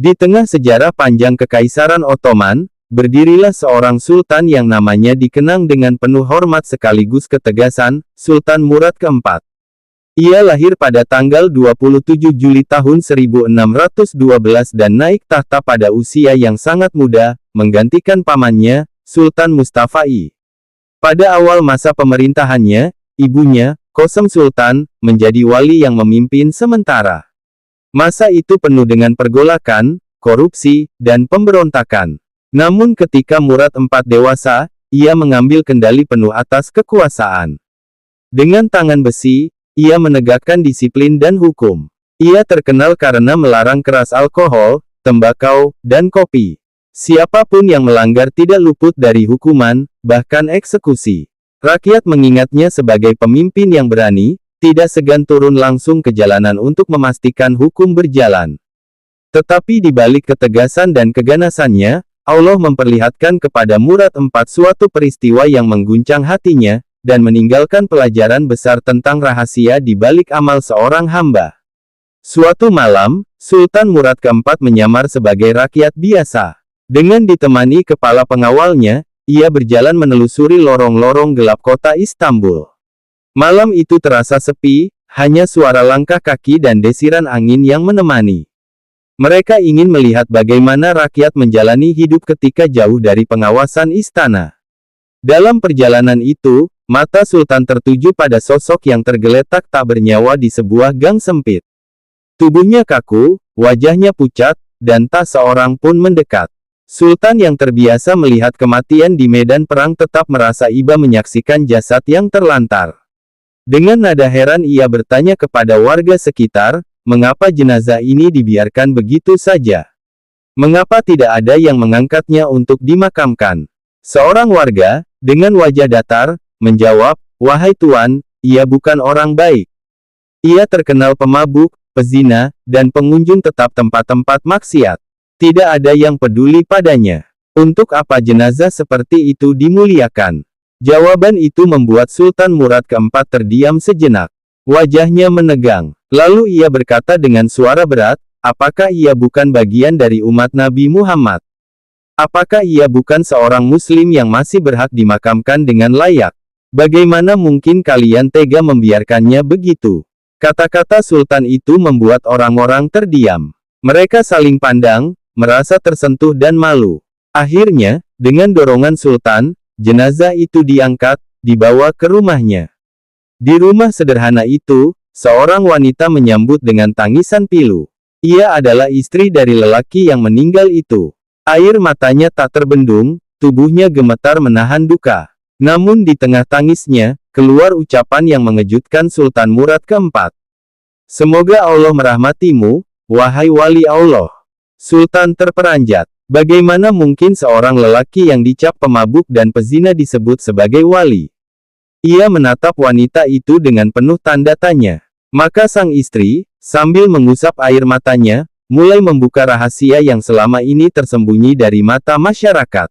Di tengah sejarah panjang Kekaisaran Ottoman, berdirilah seorang sultan yang namanya dikenang dengan penuh hormat sekaligus ketegasan, Sultan Murad keempat. Ia lahir pada tanggal 27 Juli tahun 1612 dan naik tahta pada usia yang sangat muda, menggantikan pamannya, Sultan Mustafa I. Pada awal masa pemerintahannya, ibunya, Kosem Sultan, menjadi wali yang memimpin sementara. Masa itu penuh dengan pergolakan, korupsi, dan pemberontakan. Namun ketika Murad IV dewasa, ia mengambil kendali penuh atas kekuasaan. Dengan tangan besi, ia menegakkan disiplin dan hukum. Ia terkenal karena melarang keras alkohol, tembakau, dan kopi. Siapapun yang melanggar tidak luput dari hukuman, bahkan eksekusi. Rakyat mengingatnya sebagai pemimpin yang berani, tidak segan turun langsung ke jalanan untuk memastikan hukum berjalan. Tetapi di balik ketegasan dan keganasannya, Allah memperlihatkan kepada Murad IV suatu peristiwa yang mengguncang hatinya, dan meninggalkan pelajaran besar tentang rahasia di balik amal seorang hamba. Suatu malam, Sultan Murad keempat menyamar sebagai rakyat biasa. Dengan ditemani kepala pengawalnya, ia berjalan menelusuri lorong-lorong gelap kota Istanbul. Malam itu terasa sepi, hanya suara langkah kaki dan desiran angin yang menemani. Mereka ingin melihat bagaimana rakyat menjalani hidup ketika jauh dari pengawasan istana. Dalam perjalanan itu, mata Sultan tertuju pada sosok yang tergeletak tak bernyawa di sebuah gang sempit. Tubuhnya kaku, wajahnya pucat, dan tak seorang pun mendekat. Sultan yang terbiasa melihat kematian di medan perang tetap merasa iba menyaksikan jasad yang terlantar. Dengan nada heran ia bertanya kepada warga sekitar, mengapa jenazah ini dibiarkan begitu saja? Mengapa tidak ada yang mengangkatnya untuk dimakamkan? Seorang warga, dengan wajah datar, menjawab, "Wahai Tuan, ia bukan orang baik. Ia terkenal pemabuk, pezina, dan pengunjung tetap tempat-tempat maksiat. Tidak ada yang peduli padanya. Untuk apa jenazah seperti itu dimuliakan?" Jawaban itu membuat Sultan Murad keempat terdiam sejenak. Wajahnya menegang. Lalu ia berkata dengan suara berat, apakah ia bukan bagian dari umat Nabi Muhammad? Apakah ia bukan seorang muslim yang masih berhak dimakamkan dengan layak? Bagaimana mungkin kalian tega membiarkannya begitu? Kata-kata Sultan itu membuat orang-orang terdiam. Mereka saling pandang, merasa tersentuh dan malu. Akhirnya, dengan dorongan Sultan, jenazah itu diangkat, dibawa ke rumahnya. Di rumah sederhana itu, seorang wanita menyambut dengan tangisan pilu. Ia adalah istri dari lelaki yang meninggal itu. Air matanya tak terbendung, tubuhnya gemetar menahan duka. Namun di tengah tangisnya, keluar ucapan yang mengejutkan Sultan Murad keempat. "Semoga Allah merahmatimu, wahai wali Allah." Sultan terperanjat. Bagaimana mungkin seorang lelaki yang dicap pemabuk dan pezina disebut sebagai wali? Ia menatap wanita itu dengan penuh tanda tanya. Maka sang istri, sambil mengusap air matanya, mulai membuka rahasia yang selama ini tersembunyi dari mata masyarakat.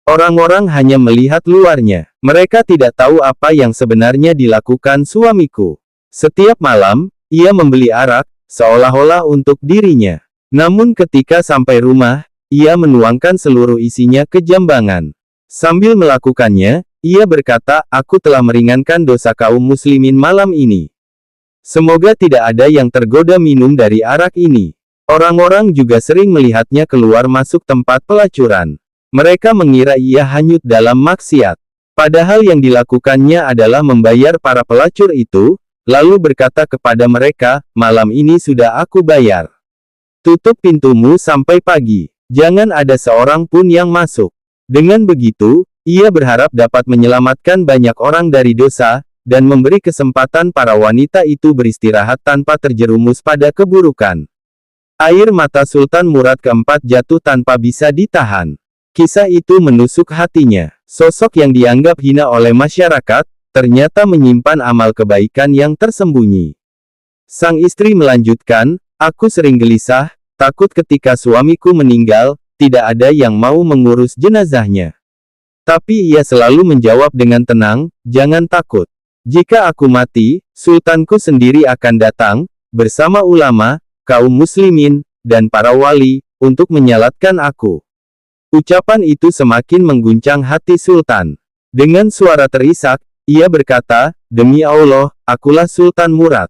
Orang-orang hanya melihat luarnya. Mereka tidak tahu apa yang sebenarnya dilakukan suamiku. Setiap malam, ia membeli arak, seolah-olah untuk dirinya. Namun ketika sampai rumah, ia menuangkan seluruh isinya ke jambangan. Sambil melakukannya, ia berkata, "Aku telah meringankan dosa kaum muslimin malam ini. Semoga tidak ada yang tergoda minum dari arak ini." Orang-orang juga sering melihatnya keluar masuk tempat pelacuran. Mereka mengira ia hanyut dalam maksiat. Padahal yang dilakukannya adalah membayar para pelacur itu, lalu berkata kepada mereka, "Malam ini sudah aku bayar. Tutup pintumu sampai pagi. Jangan ada seorang pun yang masuk." Dengan begitu, ia berharap dapat menyelamatkan banyak orang dari dosa, dan memberi kesempatan para wanita itu beristirahat tanpa terjerumus pada keburukan. Air mata Sultan Murad keempat jatuh tanpa bisa ditahan. Kisah itu menusuk hatinya. Sosok yang dianggap hina oleh masyarakat, ternyata menyimpan amal kebaikan yang tersembunyi. Sang istri melanjutkan, "Aku sering gelisah, takut ketika suamiku meninggal, tidak ada yang mau mengurus jenazahnya. Tapi ia selalu menjawab dengan tenang, 'Jangan takut. Jika aku mati, sultanku sendiri akan datang, bersama ulama, kaum muslimin, dan para wali, untuk menyalatkan aku." Ucapan itu semakin mengguncang hati Sultan. Dengan suara terisak, ia berkata, "Demi Allah, akulah Sultan Murad.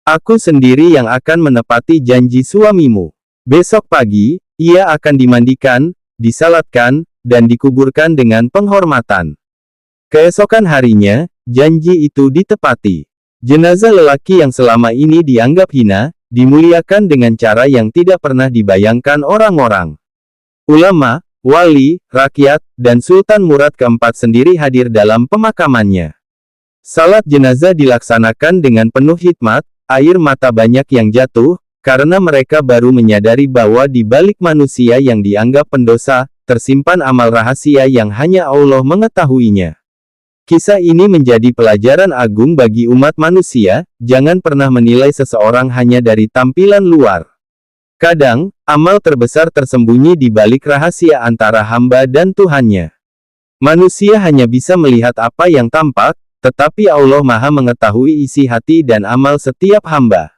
Aku sendiri yang akan menepati janji suamimu. Besok pagi, ia akan dimandikan, disalatkan, dan dikuburkan dengan penghormatan." Keesokan harinya, janji itu ditepati. Jenazah lelaki yang selama ini dianggap hina, dimuliakan dengan cara yang tidak pernah dibayangkan orang-orang. Ulama, wali, rakyat, dan Sultan Murad keempat sendiri hadir dalam pemakamannya. Salat jenazah dilaksanakan dengan penuh hikmat, air mata banyak yang jatuh, karena mereka baru menyadari bahwa di balik manusia yang dianggap pendosa, tersimpan amal rahasia yang hanya Allah mengetahuinya. Kisah ini menjadi pelajaran agung bagi umat manusia, jangan pernah menilai seseorang hanya dari tampilan luar. Kadang, amal terbesar tersembunyi di balik rahasia antara hamba dan Tuhannya. Manusia hanya bisa melihat apa yang tampak, tetapi Allah Maha mengetahui isi hati dan amal setiap hamba.